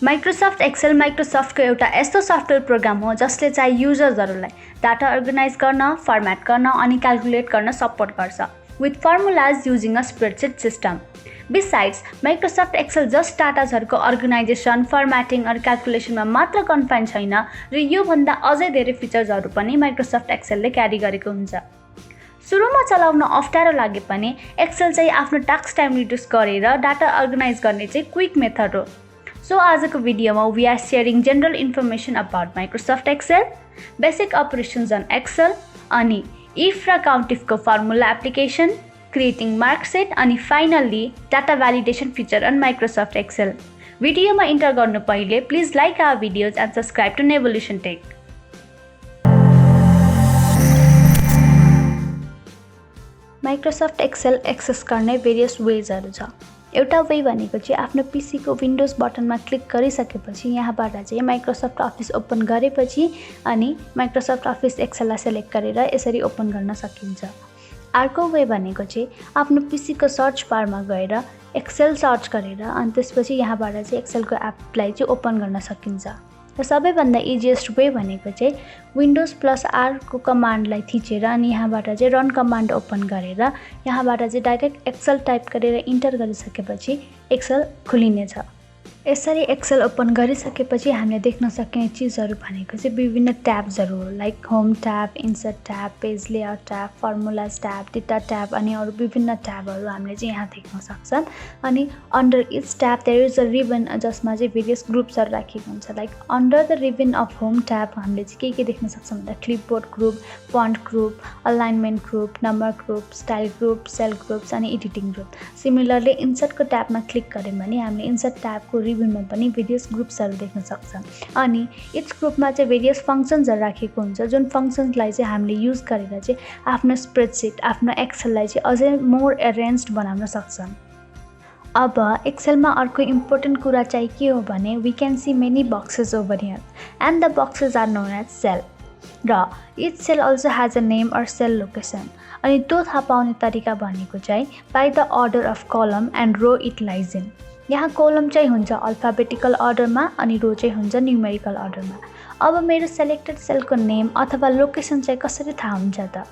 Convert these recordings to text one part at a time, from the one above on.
Microsoft Excel माइक्रोसफ्टको एउटा यस्तो software programme हो जसले चाहिँ युजर्सहरूलाई डाटा अर्गनाइज गर्न, फर्मेट गर्न अनि क्याल्कुलेट गर्न सपोर्ट गर्छ with formulas using a spreadsheet system. Besides Microsoft Excel just डाटाजहरूको अर्गनाइजेसन, फर्मेटिङ र क्याल्कुलेसनमा मात्र कन्फाइन छैन र योभन्दा अझै धेरै फिचर्सहरू पनि माइक्रोसफ्ट एक्सेलले क्यारी गरेको हुन्छ। सुरुमा चलाउन अप्ठ्यारो लागे पनि एक्सेल चाहिँ आफ्नो टास्क टाइम रिड्युस गरेर डाटा अर्गनाइज गर्ने चाहिँ क्विक मेथड हो। सो आजको भिडियोमा we are sharing general information about Microsoft Excel, basic operations on Excel अनि इफ र काउन्टिफको फर्मुला एप्लिकेसन, क्रिएटिङ मार्कसिट अनि finally data validation feature on Microsoft Excel. भिडियोमा इन्टर गर्नु पहिले please like our videos and subscribe to Nevolution tech. Microsoft Excel access गर्ने various वेजहरू छ। एउटा वे भनेको चाहिँ आफ्नो पीसीको विन्डोज बटनमा क्लिक गरिसकेपछि यहाँबाट चाहिँ माइक्रोसफ्ट अफिस ओपन गरेपछि अनि माइक्रोसफ्ट अफिस एक्सेललाई सेलेक्ट गरेर यसरी ओपन गर्न सकिन्छ। अर्को वे भनेको चाहिँ आफ्नो पीसीको सर्च बारमा गएर एक्सेल सर्च गरेर अनि त्यसपछि यहाँबाट चाहिँ एक्सेलको एपलाई चाहिँ ओपन गर्न सकिन्छ। र सबैभन्दा इजिएस्ट वे भनेको चाहिँ विन्डोज प्लस आरको कमान्डलाई थिचेर अनि यहाँबाट चाहिँ रन कमान्ड ओपन गरेर यहाँबाट चाहिँ डाइरेक्ट एक्सेल टाइप गरेर इन्टर गरिसकेपछि एक्सेल खुलिनेछ। यसरी एक्सेल ओपन गरिसकेपछि हामीले देख्न सकिने चिजहरू भनेको चाहिँ विभिन्न ट्याब्सहरू हो, like home tab, insert tab, page layout tab, formulas tab, data tab अनि अरू विभिन्न ट्याबहरू हामीले चाहिँ यहाँ देख्न सक्छन्। अनि under each tab there is a ribbon जसमा चाहिँ भेरियस ग्रुप्सहरू राखिएको हुन्छ। Like under the ribbon of home tab हामीले चाहिँ के देख्न सक्छौँ भन्दा clipboard group, font group, alignment group, number group, style group, cell groups अनि एडिटिङ ग्रुप। सिमिलरली इन्सर्टको ट्याबमा क्लिक गऱ्यौँ भने हामीले इन्सर्ट ट्याबको रिबनमा पनि भेरियस ग्रुप्सहरू देख्न सक्छौँ। अनि इच ग्रुपमा चाहिँ भेरियस फङ्सन्सहरू राखेको हुन्छ जुन फङ्सन्सलाई चाहिँ हामीले युज गरेर चाहिँ आफ्नो स्प्रेडसिट, आफ्नो एक्सेललाई चाहिँ अझै मोर एरेन्ज्ड बनाउन सक्छौँ। अब एक्सेलमा अर्को इम्पोर्टेन्ट कुरा चाहिँ के हो भने we can see many boxes over here and the boxes are known as cell र each cell also has a name or cell location. अनि त्यो थाहा पाउने तरिका भनेको चाहिँ by the order of column and row it lies in. यहाँ column चाहिँ हुन्छ अल्फाबेटिकल अर्डरमा अनि रो चाहिँ हुन्छ न्युमेरिकल अर्डरमा। अब मेरो सेलेक्टेड सेलको नेम अथवा लोकेसन चाहिँ कसरी थाहा हुन्छ त?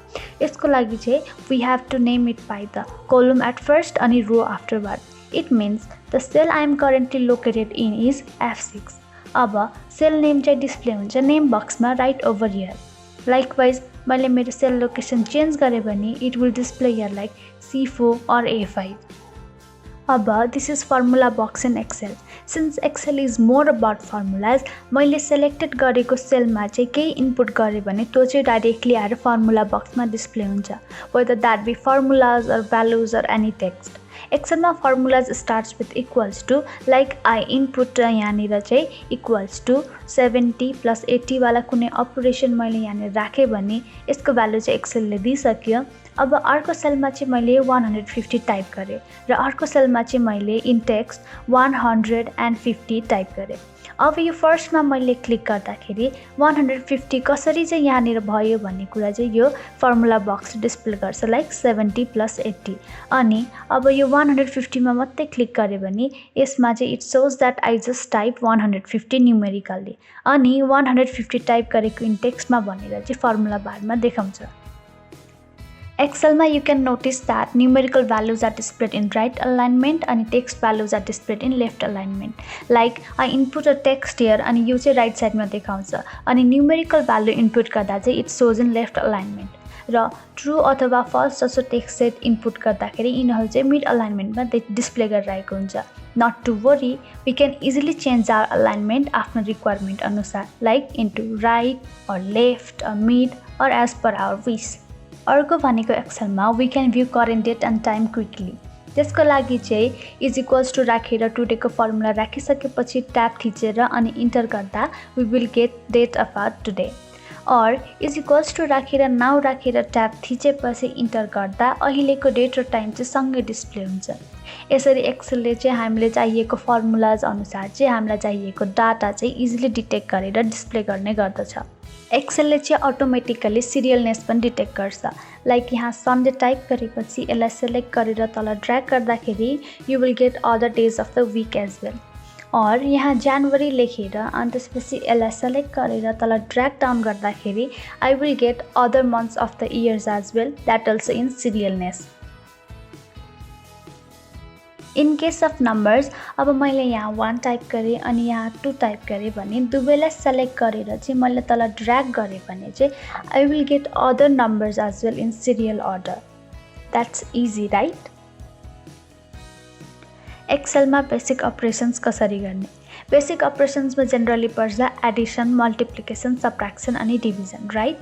यसको लागि चाहिँ we have to name it by the column at first अनि row afterward. It means the cell I am currently located in is F6। अब सेल नेम चाहिँ डिस्प्ले हुन्छ नेम बक्समा राइट ओभर हियर। लाइकवाइज मैले मेरो cell location change गरेँ भने it will display here like C4 or A5। अब this is formula box in Excel. Since Excel is more about formulas, मैले selected गरेको सेलमा चाहिँ केही इनपुट गरेँ भने त्यो चाहिँ डाइरेक्टली आएर फर्मुला बक्समा डिस्प्ले हुन्छ, whether that be formulas or values or any text. एक्सेलमा formulas starts with equals to, like I input यहाँनिर चाहिँ इक्वल्स टू 70 + 80 वाला कुनै अपरेसन मैले यहाँनिर राखेँ भने यसको भ्यालु चाहिँ एक्सेलले दिइसक्यो। अब अर्को सेलमा चाहिँ मैले 150 टाइप गरेँ र अर्को सेलमा चाहिँ मैले इन टेक्स्ट 150 टाइप गरेँ। अब यो फर्स्टमा मैले क्लिक गर्दाखेरि 150 कसरी चाहिँ यहाँनिर भयो भन्ने कुरा चाहिँ यो फर्मुला बक्स डिस्प्ले गर्छ लाइक 70 + 80। अनि अब यो 150मा मात्रै क्लिक गरेँ भने यसमा चाहिँ it shows that I just type 150 न्युमेरिकल्ली अनि 150 टाइप गरेको इन टेक्स्टमा भनेर चाहिँ फर्मुला बारमा देखाउँछ। Excelमा you can notice that numerical values are displayed in right alignment and text values are displayed in left alignment. Like I input a text here and यो चाहिँ right side मा देखाउँछ अनि numerical value input गर्दा चाहिँ it shows in left alignment र true अथवा false जस्तो text set input गर्दाखेरि यिनीहरू चाहिँ mid alignment मा डिस्प्ले गरिरहेको हुन्छ। Not to worry, we can easily change our alignment आफ्नो requirement अनुसार, like into right or left or mid or as per our wish। अर्को भनेको एक्सेलमा we can view current date and time quickly. त्यसको लागि चाहिँ इज इक्वल्स टू राखेर टुडेको formula राखिसकेपछि ट्याब थिचेर अनि इन्टर गर्दा we will get date about today. Or is equals to राखेर नाउ राखेर ट्याब थिचेपछि इन्टर गर्दा अहिलेको डेट र टाइम चाहिँ सँगै डिस्प्ले हुन्छ। यसरी एक्सेलले चाहिँ हामीले चाहिएको फर्मुलाज अनुसार चाहिँ हामीलाई चाहिएको डाटा चाहिँ इजिली डिटेक्ट गरेर डिस्प्ले गर्ने गर्दछ। एक्सेलले चाहिँ अटोमेटिकली सिरियलनेस पनि डिटेक्ट गर्छ। लाइक यहाँ सन्डे टाइप गरेपछि यसलाई सेलेक्ट गरेर तल ड्र्याग गर्दाखेरि you will get other days of the week as well. और यहाँ जनवरी लेखेर अनि त्यसपछि यसलाई सेलेक्ट गरेर तल ड्र्याग डाउन गर्दाखेरि I will get other months of the years as well that also in serialness. In case of numbers अब मैले यहाँ 1 टाइप गरेँ अनि यहाँ 2 टाइप गरेँ भने दुवैलाई सेलेक्ट गरेर चाहिँ मैले तल ड्र्याग गरेँ भने चाहिँ I will get other numbers as well in serial order. That's easy right. एक्सेलमा बेसिक अपरेसन्स कसरी गर्ने? बेसिक अपरेसन्समा जेनरली पर्छ एडिसन, मल्टिप्लिकेसन, सब्ट्र्याक्सन अनि डिभिजन राइट।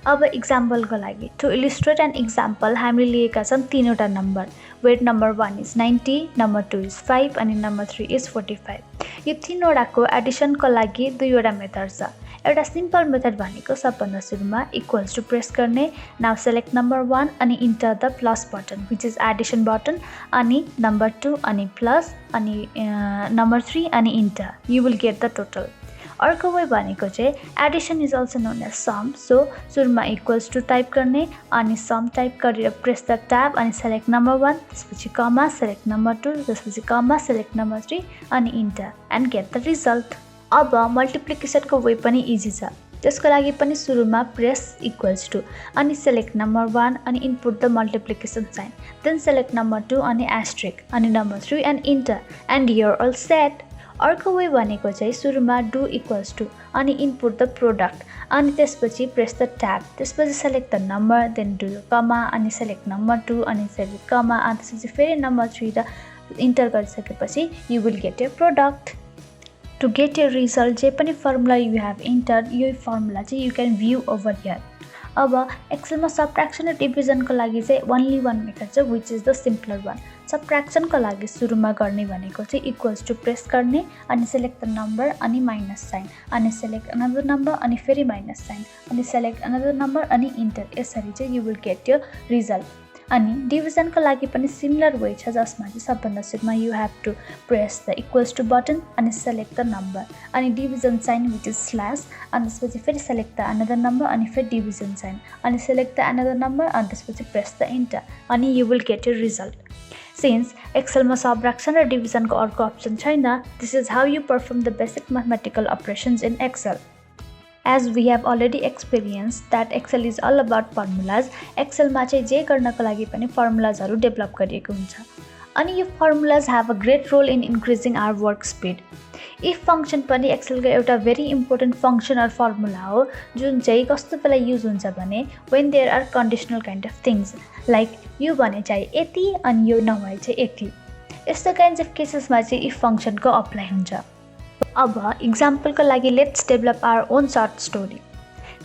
अब इक्जाम्पलको लागि टु इलिस्ट्रेट एन इक्जाम्पल हामीले लिएका छन् 3वटा number wait number 1 is 90, number 2 is 5 अनि नम्बर 3 इज 45। यो 3वटाको एडिसनको लागि 2वटा मेथड छ। एउटा सिम्पल मेथड भनेको सबभन्दा सुरुमा इक्वल्स टु प्रेस गर्ने। नाउ सेलेक्ट नम्बर 1 अनि enter the plus button which is addition button अनि नम्बर 2 अनि प्लस अनि नम्बर 3 अनि enter you will get the total. अर्को वे भनेको चाहिँ addition is also known as sum. So सुरुमा इक्वल्स टु टाइप गर्ने अनि सम टाइप गरेर प्रेस द ट्याब अनि सेलेक्ट नम्बर 1 त्यसपछि कमा सेलेक्ट नम्बर 2 त्यसपछि कमा सेलेक्ट नम्बर 3 अनि enter and get the result. अब मल्टिप्लिकेसनको वे पनि इजी छ। त्यसको लागि पनि सुरुमा प्रेस इक्वल्स टु अनि सेलेक्ट नम्बर 1 अनि input the multiplication sign then select number 2 अनि एस्ट्रिक अनि number 3 and enter and you're all set. अर्को वे भनेको चाहिँ सुरुमा डु इक्वल्स टु अनि इनपुट द प्रोडक्ट अनि त्यसपछि प्रेस द ट्याब त्यसपछि select the number then do comma अनि सेलेक्ट नम्बर 2 अनि सेलेक्ट कमा अनि त्यसपछि फेरि नम्बर 3 र इन्टर गरिसकेपछि you will get your product. To get your result जे पनि फर्मुला यु हेभ इन्टर यो फर्मुला चाहिँ you can view over here. अब एक्सेलमा सब्ट्र्याक्सन र डिभिजनको लागि चाहिँ ओन्ली 1 मेथड छ which is the simpler one. सब्ट्र्याक्सनको लागि सुरुमा गर्ने भनेको चाहिँ इक्वल्स टु प्रेस गर्ने अनि सेलेक्ट द नम्बर अनि माइनस साइन अनि सेलेक्ट अनदर नम्बर अनि फेरि माइनस साइन अनि सेलेक्ट अनदर नम्बर अनि इन्टर यसरी चाहिँ you will get your result. अनि डिभिजनको लागि पनि सिमिलर वे छ जसमा चाहिँ सबभन्दा सुरुमा you have to press the equals to button अनि सेलेक्ट द नम्बर अनि division sign which is slash अनि त्यसपछि फेरि सेलेक्ट द अनदर नम्बर अनि फेरि डिभिजन साइन अनि सेलेक्ट द अनदर नम्बर अनि त्यसपछि प्रेस द इन्टर अनि you will get your result. Since एक्सेलमा सब्ट्र्याक्सन र डिभिजनको अर्को अप्सन छैन this is how you perform the basic mathematical operations in Excel. As we have already experienced that Excel is all about formulas, एक्सेलमा चाहिँ जे गर्नको लागि पनि फर्मुलाजहरू डेभलप गरिएको हुन्छ अनि यो formulas have a great role in increasing our work speed. If function पनि एक्सेलको एउटा very important function or formula हो जुन चाहिँ कस्तो बेला युज हुन्छ भने when there are conditional kind of things like यो भने चाहिँ यति अनि यो नभए चाहिँ यति यस्तो काइन्ड्स अफ केसेसमा चाहिँ इफ फङ्सनको अप्लाई हुन्छ। अब इक्जाम्पलको लागि let's develop our own short story.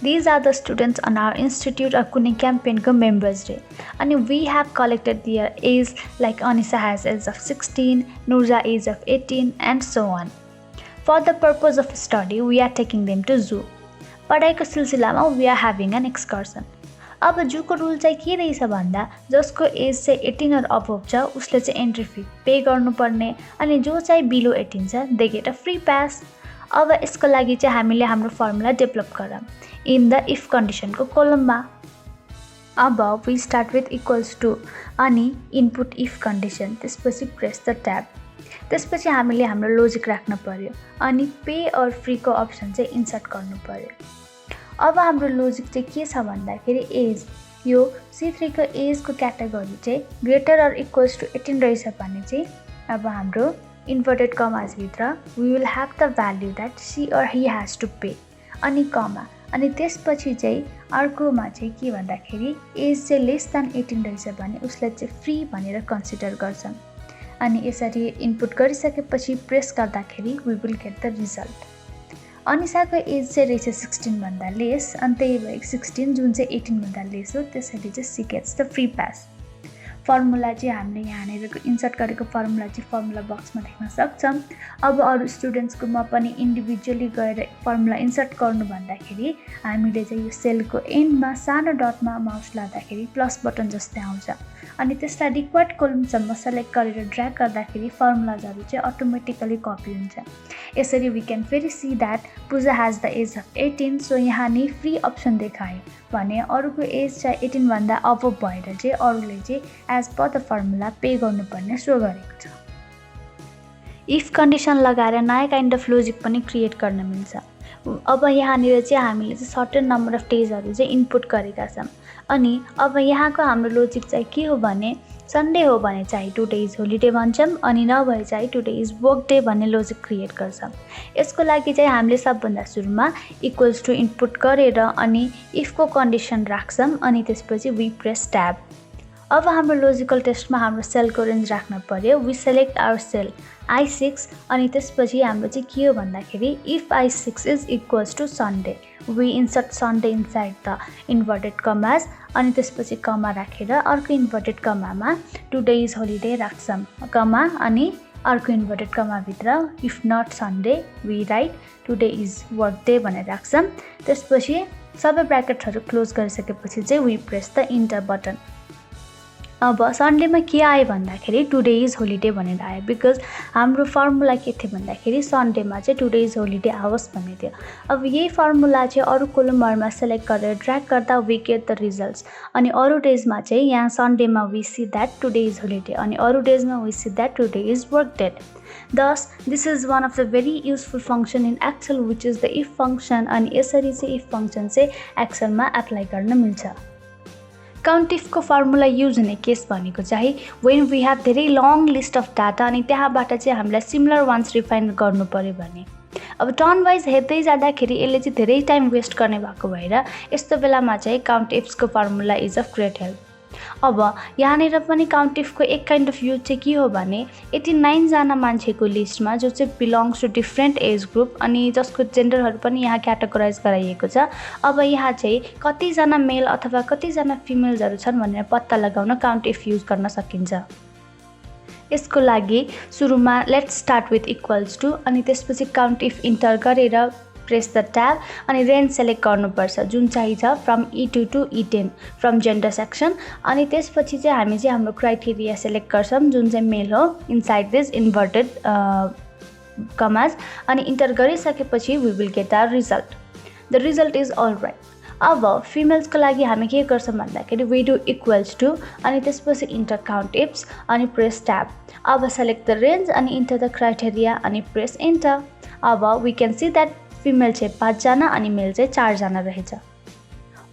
These are the students on our institute or कुनै क्याम्पेनको मेम्बर्स डे अनि we have collected their age like Anisa has age of 16, Nurja age of 18 and so on. For the purpose of study we are taking them to zoo. पढाइको सिलसिलामा we are having an excursion. अब जूको rule चाहिँ के रहेछ भन्दा जसको as चाहिँ 18 और अबभ छ उसले चाहिँ एन्ट्री फी पे गर्नुपर्ने अनि जो चाहिँ बिलो 18 छ they get a free pass. अब यसको लागि चाहिँ हामीले हाम्रो फर्मुला डेभलप गरौँ इन द इफ कन्डिसनको कोलममा। अब we start with equals to अनि इनपुट इफ कन्डिसन त्यसपछि प्रेस द ट्याब त्यसपछि हामीले हाम्रो लोजिक राख्न पर्यो अनि पे और फ्रीको अप्सन चाहिँ इन्सर्ट गर्नु पर्यो। अब हाम्रो लोजिक चाहिँ के छ भन्दाखेरि एज यो C3 को एजको क्याटेगोरी चाहिँ ग्रेटर अर इक्वल्स टु 18 रहेछ भने चाहिँ अब हाम्रो इन्भर्टेड कमाजभित्र we will have the value that she or he has to pay अनि कमा अनि त्यसपछि चाहिँ अर्कोमा चाहिँ के भन्दाखेरि एज चाहिँ लेस देन 18 रहेछ भने उसलाई चाहिँ फ्री भनेर कन्सिडर गर्छन् अनि यसरी इनपुट गरिसकेपछि प्रेस गर्दाखेरि we will get the result. अनिसाको एज चाहिँ रहेछ 16 भन्दा लेस अनि त्यही भएर 16 जुन चाहिँ 18 भन्दा लेस हो त्यसैले चाहिँ she gets the free pass. Formula चाहिँ हामीले यहाँनिर इन्सर्ट गरेको फर्मुला चाहिँ फर्मुला बक्समा देख्न सक्छौँ। अब अरू स्टुडेन्ट्सकोमा पनि इन्डिभिजुअली गएर फर्मुला इन्सर्ट गर्नु भन्दाखेरि हामीले चाहिँ यो सेलको एन्डमा सानो डटमा माउस लाँदाखेरि प्लस बटन जस्तै आउँछ अनि त्यसलाई रिक्वायर्ड कोलमसम्म सेलेक्ट गरेर ड्र्याग गर्दाखेरि फर्मुलाजहरू चाहिँ अटोमेटिकली कपी हुन्छ। यसरी वी क्यान फेरि see that Puja has the age of 18 so यहाँ नि फ्री अप्सन देखायो भने अरूको एज चाहिँ 18 भन्दा अबभ भएर चाहिँ अरूले चाहिँ as per the formula pay गर्नुपर्ने सो गरेको छ। इफ कन्डिसन लगाएर नयाँ काइन्ड अफ लोजिक पनि क्रिएट गर्न मिल्छ। अब यहाँनिर चाहिँ हामीले चाहिँ सर्टेन नम्बर अफ डेजहरू चाहिँ इनपुट गरेका छौँ अनि अब यहाँको हाम्रो लोजिक चाहिँ के हो भने सन्डे हो भने चाहिँ टुडे इज होलिडे भन्छौँ अनि नभए चाहिँ टुडे इज वर्क डे भन्ने लोजिक क्रिएट गर्छौँ। यसको लागि चाहिँ हामीले सबभन्दा सुरुमा इक्वल्स टु इनपुट गरेर अनि इफको कन्डिसन राख्छौँ अनि त्यसपछि वी प्रेस ट्याब। अब हाम्रो लोजिकल टेस्टमा हाम्रो सेलको रेन्ज राख्न पर्यो। We select our sale I6 अनि त्यसपछि हाम्रो चाहिँ के हो भन्दाखेरि if I6 is equals to Sunday we insert Sunday inside the inverted commas अनि त्यसपछि कमा राखेर अर्को इन्भर्टेड कमामा टुडे इज होलिडे राख्छौँ कमा अनि अर्को इन्भर्टेड कमाभित्र if not Sunday we write today is work day भनेर राख्छौँ। त्यसपछि सबै ब्र्याकेटहरू क्लोज गरिसकेपछि चाहिँ we press the enter button. अब सन्डेमा के आयो भन्दाखेरि टुडे इज होलिडे भनेर आयो बिकज हाम्रो फर्मुला के थियो भन्दाखेरि सन्डेमा चाहिँ टुडे इज होलिडे आओस् भन्ने थियो। अब यही फर्मुला चाहिँ अरू कोलमहरूमा सेलेक्ट गरेर ड्र्याग गर्दा वी गेट द रिजल्ट्स अनि अरू डेजमा चाहिँ यहाँ सन्डेमा we see that today is holiday अनि अरू डेजमा we see that today is work day. Thus, this is one of the very useful function in Excel which is the if function अनि यसरी चाहिँ if function चाहिँ एक्सेलमा apply गर्न मिल्छ। Count IFFCO formula use हुने केस भनेको चाहिँ वेन वी हेभ धेरै लङ लिस्ट अफ डाटा अनि त्यहाँबाट चाहिँ हामीलाई सिमिलर वान्स रिफाइन गर्नु पर्यो भने अब टर्न वाइज हेर्दै जाँदाखेरि यसले चाहिँ धेरै टाइम वेस्ट गर्ने भएको भएर यस्तो बेलामा चाहिँ काउन्ट इफ्सको formula is of great help. अब यहाँनिर पनि काउन्ट इफको एक काइन्ड अफ युज चाहिँ के हो भने 89 जना मान्छेको लिस्टमा जो चाहिँ belongs to different age group अनि जसको जेन्डरहरू पनि यहाँ क्याटेगोराइज गराइएको छ। अब यहाँ चाहिँ कतिजना मेल अथवा कतिजना फिमेल्सहरू छन् भनेर पत्ता लगाउन काउन्ट इफ युज गर्न सकिन्छ। यसको लागि सुरुमा let's start with equals to अनि त्यसपछि काउन्ट इफ इन्टर गरेर प्रेस द ट्याब अनि रेन्ज सेलेक्ट गर्नुपर्छ जुन चाहिन्छ from E2 to E10 from gender section अनि त्यसपछि चाहिँ हामी चाहिँ हाम्रो क्राइटेरिया सेलेक्ट गर्छौँ जुन चाहिँ मेल हो इनसाइड दिस इन्भर्टेड कमाज अनि इन्टर गरिसकेपछि we will get the result. The result is all right. अब फिमेल्सको लागि हामी के गर्छौँ भन्दाखेरि वी डु इक्वल्स टु अनि त्यसपछि इन्टर काउन्ट इफ्स अनि प्रेस ट्याब। अब सेलेक्ट द रेन्ज अनि इन्टर द क्राइटेरिया अनि प्रेस इन्टर। अब we can see that female चाहिँ 5 जना अनि मेल चाहिँ 4 जना रहेछ।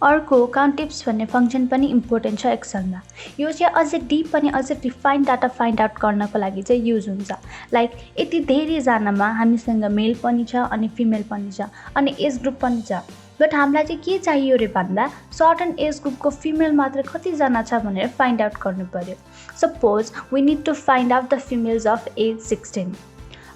अर्को काउन्ट इफ्स भन्ने फङ्सन पनि इम्पोर्टेन्ट छ एक्सेलमा। यो चाहिँ अझै डिप अनि अझै डिफाइन डाटा फाइन्ड आउट गर्नको लागि चाहिँ युज हुन्छ। लाइक यति धेरैजनामा हामीसँग मेल पनि छ अनि फिमेल पनि छ अनि एज ग्रुप पनि छ बट हामीलाई चाहिँ के चाहियो रे भन्दा सर्टन एज ग्रुपको फिमेल मात्र कतिजना छ भनेर फाइन्ड आउट गर्नु पर्यो। Suppose we need to find out the females of age 16।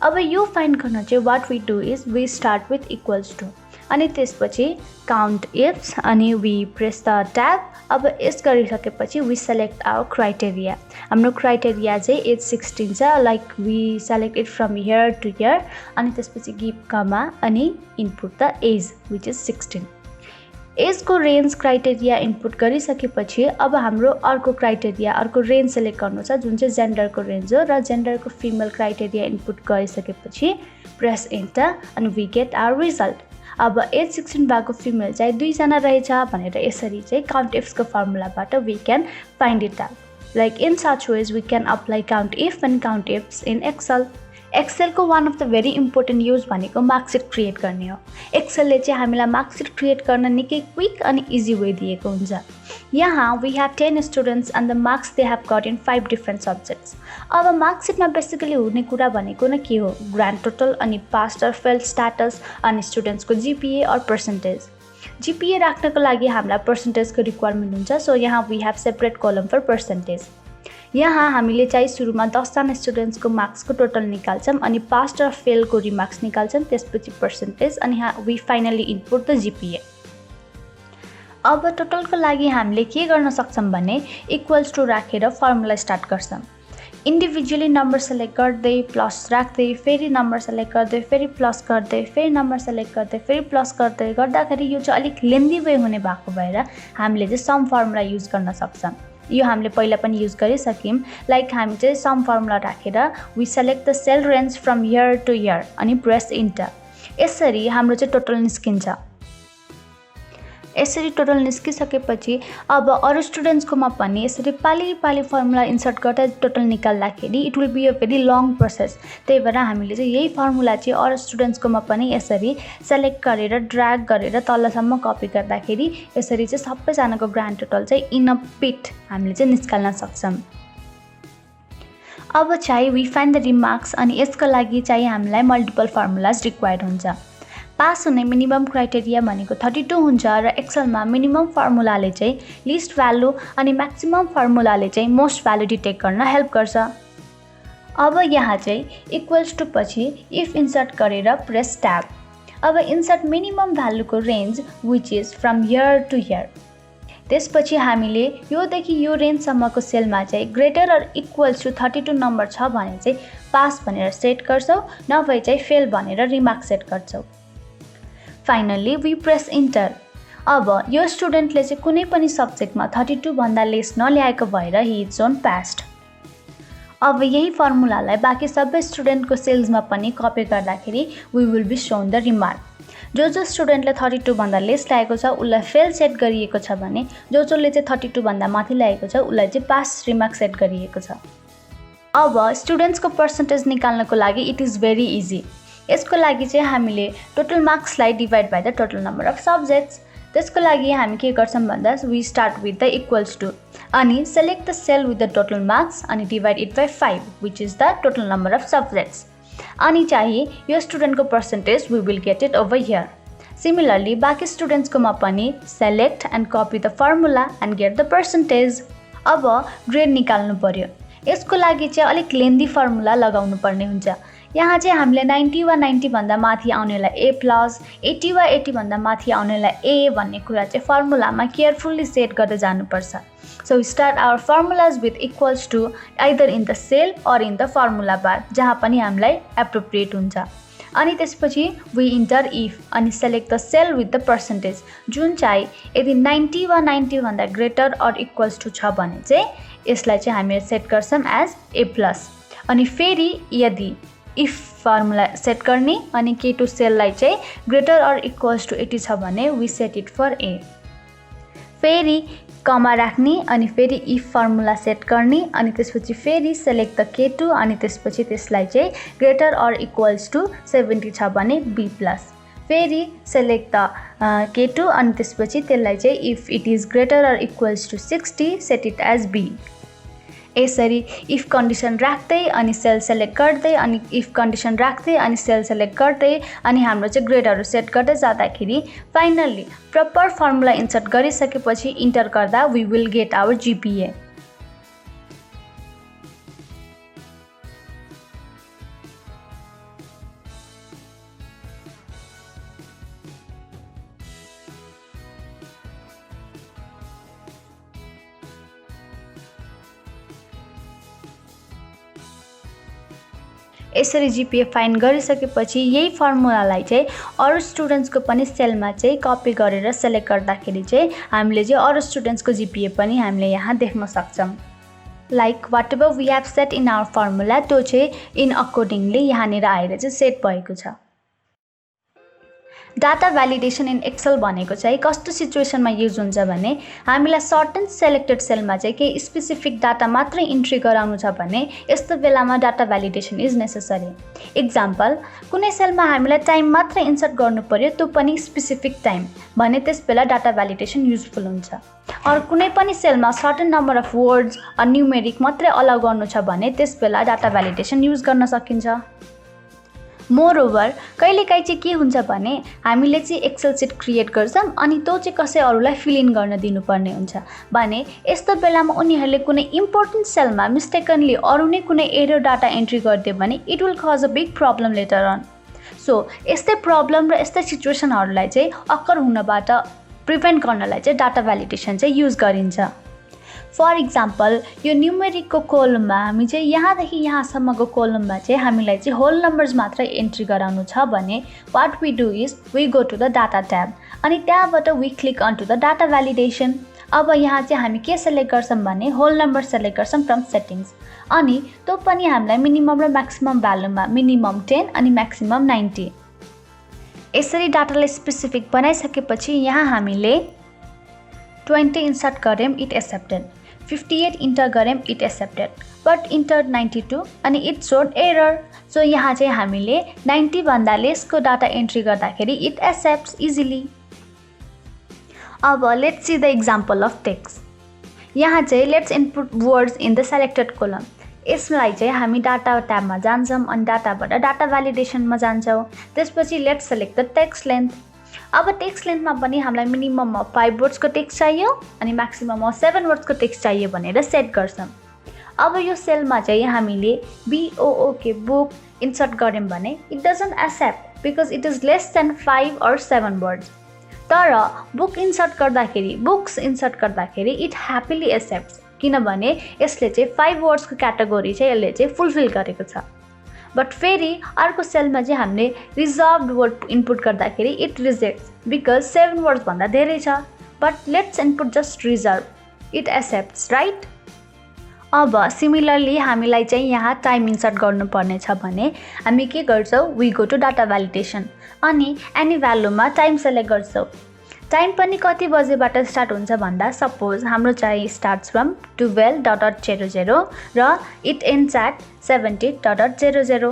अब यो फाइन्ड गर्न चाहिँ what we do is we start with equals to अनि त्यसपछि काउन्ट इफ्स अनि वी प्रेस द ट्याब। अब यस गरिसकेपछि वी सेलेक्ट आवर क्राइटेरिया। हाम्रो क्राइटेरिया चाहिँ एज 16 छ like we select it from here to here अनि त्यसपछि गिभ कमा अनि input the age which is 16। एजको रेन्ज क्राइटेरिया इनपुट गरिसकेपछि अब हाम्रो अर्को क्राइटेरिया अर्को रेन्ज सेलेक्ट गर्नु छ जुन चाहिँ जेन्डरको रेन्ज हो र जेन्डरको फिमेल क्राइटेरिया इनपुट गरिसकेपछि प्रेस इन्टर अनि वी गेट आवर रिजल्ट। अब एज 16 भएको फिमेल चाहिँ 2 जना रहेछ भनेर यसरी चाहिँ काउन्ट इफ्सको फर्मुलाबाट we can find it out. Like in such ways we can apply count if and count ifs in Excel. एक्सेलको one of the very important use भनेको मार्कसिट क्रिएट गर्ने हो। एक्सेलले चाहिँ हामीलाई मार्कसिट क्रिएट गर्न निकै क्विक अनि इजी वे दिएको हुन्छ। यहाँ we have 10 students and the marks they have got in 5 different subjects. अब मार्कसिटमा बेसिकली हुने कुरा भनेको न के हो ग्रान्ड टोटल अनि पास अर फेल स्ट्याटस अनि स्टुडेन्ट्सको जिपिए अर पर्सेन्टेज। जिपिए राख्नको लागि हामीलाई पर्सेन्टेजको रिक्वायरमेन्ट हुन्छ सो यहाँ we have separate column for percentage. यहाँ हामीले चाहिँ सुरुमा 10 जना स्टुडेन्ट्सको मार्क्सको टोटल निकाल्छौँ अनि पास र फेलको रिमार्क्स निकाल्छौँ त्यसपछि पर्सेन्टेज अनि यहाँ we finally input the GPA. अब टोटलको लागि हामीले के गर्न सक्छौँ भने इक्वल्स टु राखेर फर्मुला स्टार्ट गर्छौँ। इन्डिभिजुअली नम्बर सेलेक्ट गर्दै प्लस राख्दै फेरि नम्बर सेलेक्ट गर्दै फेरि प्लस गर्दै फेरि नम्बर सेलेक्ट गर्दै फेरि प्लस गर्दै गर्दाखेरि यो चाहिँ अलिक लेन्दी वे हुने भएको भएर हामीले चाहिँ सम फर्मुला युज गर्न सक्छौँ। यो हामीले पहिला पनि युज गरिसक्यौँ। लाइक हामी चाहिँ सम फर्मुला राखेर we select the cell range from here to here अनि प्रेस इन्टर। यसरी हाम्रो चाहिँ टोटल निस्किन्छ। यसरी टोटल निस्किसकेपछि अब अरू स्टुडेन्ट्सकोमा पनि यसरी पाली फर्मुला इन्सर्ट गर्दा टोटल निकाल्दाखेरि it will be a very long process. त्यही भएर हामीले चाहिँ यही फर्मुला चाहिँ अरू स्टुडेन्ट्सकोमा पनि यसरी सेलेक्ट गरेर ड्र्याग गरेर तलसम्म कपी गर्दाखेरि यसरी चाहिँ सबैजनाको ग्रान्ड टोटल चाहिँ इन अ पिट हामीले चाहिँ निकाल्न सक्छौँ। अब चाहिँ वी फाइन्ड द रिमार्क्स अनि यसको लागि चाहिँ हामीलाई मल्टिपल फर्मुलाज रिक्वायर्ड हुन्छ। पास हुने मिनिमम क्राइटेरिया भनेको 32 हुन्छ र एक्सेलमा मिनिमम फर्मुलाले चाहिँ लिस्ट भ्यालु अनि म्याक्सिमम फर्मुलाले चाहिँ मोस्ट भ्यालु डिटेक्ट गर्न हेल्प गर्छ। अब यहाँ चाहिँ इक्वल्स टु पछि इफ इन्सर्ट गरेर प्रेस ट्याब। अब इन्सर्ट मिनिमम भ्यालुको range which is from here to here. त्यसपछि हामीले योदेखि यो रेन्जसम्मको सेलमा चाहिँ greater or equals to 32 number छ भने चाहिँ पास भनेर सेट गर्छौँ, नभए चाहिँ फेल भनेर रिमार्क सेट गर्छौँ। Finally we press enter. अब यो स्टुडेन्टले चाहिँ कुनै पनि सब्जेक्टमा 32 भन्दा लेस नल्याएको भएर हि इज जोन पास्ड। अब यही फर्मुलालाई बाँकी सबै स्टुडेन्टको सेल्समा पनि कपी गर्दाखेरि we will be shown the remark. जो स्टुडेन्टले 32 भन्दा लेस ल्याएको छ उसलाई फेल सेट गरिएको छ भने जसले चाहिँ 32 भन्दा माथि ल्याएको छ उसलाई चाहिँ पास रिमार्क सेट गरिएको छ। अब स्टुडेन्ट्सको पर्सेन्टेज निकाल्नको लागि इट इज भेरी इजी। यसको लागि चाहिँ हामीले टोटल मार्क्सलाई divide by the total number of subjects. त्यसको लागि हामी के गर्छौँ भन्दा we start with the equals to अनि select the cell with the total marks अनि divide it by 5 which is the total number of subjects. अनि चाहिँ यो स्टुडेन्टको percentage we will get it over here. Similarly बाँकी स्टुडेन्ट्सकोमा पनि select and copy the formula and get the percentage. अब grade निकाल्नु पर्यो। यसको लागि चाहिँ अलिक लेन्दी फर्मुला लगाउनु पर्ने हुन्छ। यहाँ चाहिँ हामीले 90 वा 90 भन्दा माथि आउनेलाई ए प्लस 80 वा 80 भन्दा माथि आउनेलाई ए भन्ने कुरा चाहिँ फर्मुलामा केयरफुल्ली सेट गर्दै जानुपर्छ। So we start our formulas with equals to either in the cell or in the formula bar जहाँ पनि हामीलाई appropriate हुन्छ। अनि त्यसपछि we enter if अनि select the cell with the percentage जुन चाहिँ यदि 90 वा 90 भन्दा greater or equals to छ भने चाहिँ यसलाई चाहिँ हामीले सेट गर्छौँ as a+। अनि फेरि यदि if फर्मुला सेट गर्ने अनि K2 सेललाई चाहिँ greater or equals to 80 छ भने we set it for a। फेरि कमा राख्ने अनि फेरि इफ फर्मुला सेट गर्ने अनि त्यसपछि फेरि सेलेक्ट द K2 अनि त्यसपछि त्यसलाई चाहिँ ग्रेटर अर इक्वल्स टु 70 छ भने B+। फेरि सेलेक्ट द K2 अनि त्यसपछि त्यसलाई चाहिँ if it is greater or equals to 60 set it as B। यसरी इफ कन्डिसन राख्दै अनि सेल सेलेक्ट गर्दै अनि इफ कन्डिसन राख्दै अनि सेल सेलेक्ट गर्दै अनि हाम्रो चाहिँ ग्रेडहरू सेट गर्दै जाँदाखेरि फाइनल्ली प्रपर फर्मुला इन्सर्ट गरिसकेपछि इन्टर गर्दा we will get our GPA। यसरी GPA फाइन्ड गरिसकेपछि यही फर्मुलालाई चाहिँ अरू स्टुडेन्ट्सको पनि सेलमा चाहिँ कपी गरेर सेलेक्ट गर्दाखेरि चाहिँ हामीले चाहिँ अरू स्टुडेन्ट्सको GPA पनि हामीले यहाँ देख्न सक्छौँ। Like whatever we have set in our formula त्यो चाहिँ इन अकर्डिङली यहाँनिर आएर चाहिँ सेट भएको छ। डाटा भ्यालिडेसन इन एक्सेल भनेको चाहिँ कस्तो सिचुएसनमा युज हुन्छ भने हामीलाई सर्टेन सेलेक्टेड सेलमा चाहिँ केही स्पेसिफिक डाटा मात्रै इन्ट्री गराउनु छ भने यस्तो बेलामा data validation is necessary. Example कुनै सेलमा हामीलाई टाइम मात्रै इन्सर्ट गर्नु पर्यो त्यो पनि स्पेसिफिक टाइम भने त्यस बेला डाटा भ्यालिडेसन युजफुल हुन्छ। अरू कुनै पनि सेलमा certain number of words or numeric मात्रै अलाउ गर्नु छ भने त्यस बेला डाटा भ्यालिडेसन युज गर्न सकिन्छ। मोरओभर कहिलेकाहीँ चाहिँ के हुन्छ भने हामीले चाहिँ एक्सेल सिट क्रिएट गर्छौँ अनि त्यो चाहिँ कसै अरूलाई फिल इन गर्न दिनुपर्ने हुन्छ भने यस्तो बेलामा उनीहरूले कुनै इम्पोर्टेन्ट सेलमा मिस्टेकनली अरू नै कुनै एरर डाटा एन्ट्री गरिदियो भने it will cause a big problem later on. So यस्तै प्रब्लम र यस्तै सिचुएसनहरूलाई चाहिँ अकर हुनबाट प्रिभेन्ट गर्नलाई चाहिँ डाटा भ्यालिडेसन चाहिँ युज गरिन्छ। फर इक्जाम्पल यो न्युमेरिकको कोलममा हामी चाहिँ यहाँदेखि यहाँसम्मको कोलममा चाहिँ हामीलाई चाहिँ होल नम्बर्स मात्रै एन्ट्री गराउनु छ भने what we do is we go to the data tab अनि त्यहाँबाट we click on to the data validation. अब यहाँ चाहिँ हामी के सेलेक्ट गर्छौँ भने होल नम्बर सेलेक्ट गर्छौँ फ्रम सेटिङ्स अनि त्यो पनि हामीलाई मिनिमम र म्याक्सिमम भ्यालुमा मिनिमम 10 अनि म्याक्सिमम 90। यसरी डाटालाई स्पेसिफिक बनाइसकेपछि यहाँ हामीले 20 इन्सर्ट गऱ्यौँ इट एक्सेप्टेड, 58 इन्टर गऱ्यौँ इट एक्सेप्टेड, बट इन्टर 92 अनि इट सोड एरर। सो यहाँ चाहिँ हामीले 90 भन्दा लेसको डाटा एन्ट्री गर्दाखेरि इट एक्सेप्ट्स इजिली। अब let's see the example of text. यहाँ चाहिँ let's input words in the selected column. यसलाई चाहिँ हामी डाटा ट्याबमा जान्छौँ अनि डाटाबाट डाटा भ्यालिडेसनमा जान्छौँ। त्यसपछि let's select the text length. अब टेक्स्ट लेन्थमा पनि हामीलाई मिनिमम 5 वर्ड्सको टेक्स्ट चाहियो अनि म्याक्सिमम 7 वर्ड्सको टेक्स्ट चाहियो भनेर सेट गर्छौँ। अब यो सेलमा चाहिँ हामीले BOOK बुक इन्सर्ट गऱ्यौँ भने it doesn't accept because it is less than 5 or 7 words. तर बुक्स इन्सर्ट गर्दाखेरि इट ह्याप्पिली एक्सेप्ट्स किनभने यसले चाहिँ 5 वर्ड्सको क्याटेगोरी चाहिँ यसले चाहिँ फुलफिल गरेको छ। बट फेरि अर्को सेलमा चाहिँ हामीले रिजर्भड वर्ड इनपुट गर्दाखेरि इट रिजेक्ट्स बिकज 7 वर्ड्स भन्दा धेरै छ। But let's input just reserve, it accepts, right. अब सिमिलरली हामीलाई चाहिँ यहाँ टाइम इन्सर्ट गर्नुपर्ने छ भने हामी के गर्छौँ, we go to data validation अनि एनी भ्यालुमा टाइम सेलेक्ट गर्छौँ। टाइम पनि कति बजेबाट स्टार्ट हुन्छ भन्दा सपोज हाम्रो चाहिँ स्टार्ट्स फ्रम 12.00 र इट एन्ड्स एट 70.00।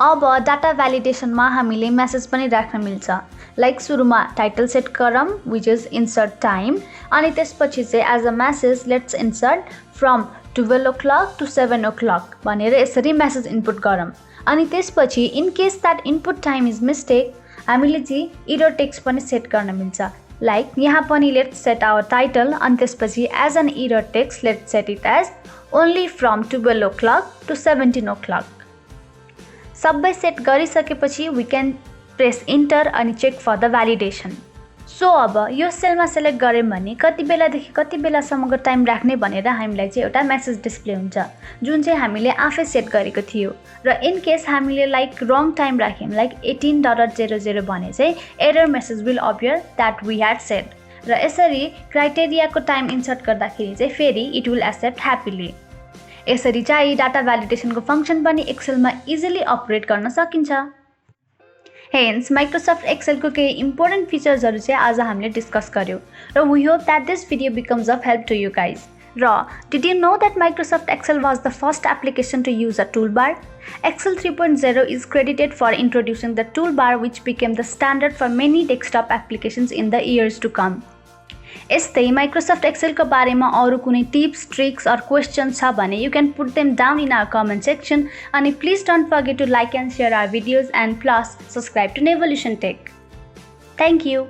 अब डाटा भ्यालिडेसनमा हामीले मेसेज पनि राख्न मिल्छ। लाइक सुरुमा टाइटल सेट गरौँ विच इज इन्सर्ट टाइम अनि त्यसपछि चाहिँ as a message let's insert from 12 o'clock to 7 o'clock भनेर यसरी मेसेज इनपुट गरौँ। अनि त्यसपछि in case that input time is mistake हामीले चाहिँ इरर टेक्स्ट पनि सेट गर्न मिल्छ। लाइक यहाँ पनि लेट्स सेट आवर टाइटल अनि त्यसपछि as an error text let's set it as only from 12 o'clock to 17 o'clock। सबै सेट गरिसकेपछि वी क्यान प्रेस इन्टर अनि check for the validation. So अब यो सेलमा सेलेक्ट गऱ्यौँ भने कति बेलादेखि कति बेलासम्मको टाइम राख्ने भनेर हामीलाई चाहिँ एउटा मेसेज डिस्प्ले हुन्छ जुन चाहिँ हामीले आफै सेट गरेको थियो। र इन केस हामीले लाइक रङ टाइम राख्यौँ लाइक 18.00 भने चाहिँ error message will appear that we had set. र यसरी क्राइटेरियाको टाइम इन्सर्ट गर्दाखेरि चाहिँ फेरि इट विल एक्सेप्ट ह्याप्पिली। यसरी चाहिँ डाटा भ्यालिडेसनको फङ्सन पनि एक्सेलमा इजिली अपरेट गर्न सकिन्छ। हेन्स माइक्रोसफ्ट एक्सेलको केही इम्पोर्टेन्ट फिचर्सहरू चाहिँ आज हामीले डिस्कस गर्यौँ र we hope that this video becomes of help to you guys. र did you know that Microsoft Excel was the first application to use a toolbar? Excel 3.0 is credited for introducing the toolbar which became the standard for many desktop applications in the years to come. यस्तै Microsoft एक्सेलको बारेमा अरू कुनै tips tricks or question छ भने you can put them down in our comment section अनि please don't forget to like and share our videos and plus subscribe to Nevolution tech. Thank you.